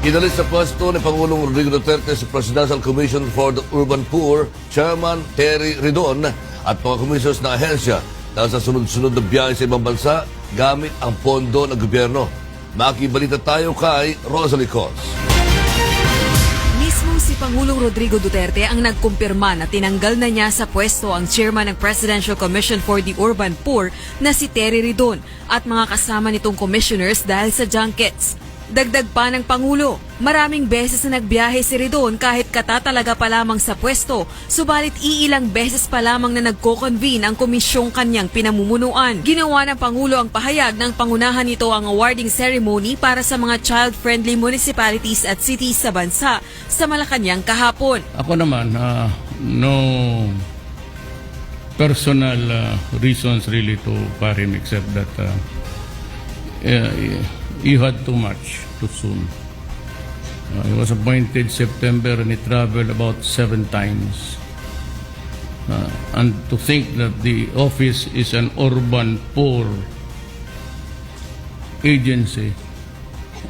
Inalis sa pwesto ni Pangulong Rodrigo Duterte sa Presidential Commission for the Urban Poor, Chairman Terry Ridon at mga commissioners na ahensya dahil sa sunod-sunod na biyahe sa ibang bansa gamit ang pondo ng gobyerno. Makibalita tayo kay Rosalie Cos. Mismo si Pangulong Rodrigo Duterte ang nagkumpirma na tinanggal na niya sa pwesto ang chairman ng Presidential Commission for the Urban Poor na si Terry Ridon at mga kasama nitong commissioners dahil sa junkets. Dagdag pa ng Pangulo, maraming beses na nagbiyahe si Ridon kahit katatalaga pa lamang sa pwesto, subalit iilang beses pa lamang na nagko-convene ang komisyong kanyang pinamumunuan. Ginawa ng Pangulo ang pahayag ng pangunahan nito ang awarding ceremony para sa mga child-friendly municipalities at cities sa bansa sa Malacanang kahapon. Ako naman, no personal reasons really to fire him except that he had too much too soon. He was appointed September and he traveled about 7 times. And to think that the office is an urban poor agency,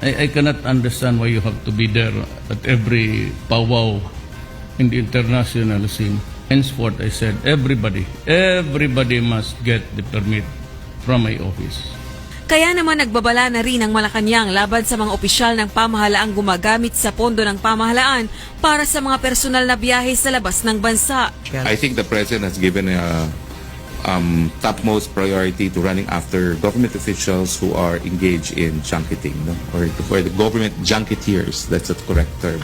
I cannot understand why you have to be there at every powwow in the international scene. Henceforth, I said, everybody must get the permit from my office. Kaya naman nagbabala na rin ang Malacanang laban sa mga opisyal ng pamahalaang gumagamit sa pondo ng pamahalaan para sa mga personal na biyahe sa labas ng bansa. I think the President has given a topmost priority to running after government officials who are engaged in junketing, no? Or for the government junketeers, that's the correct term.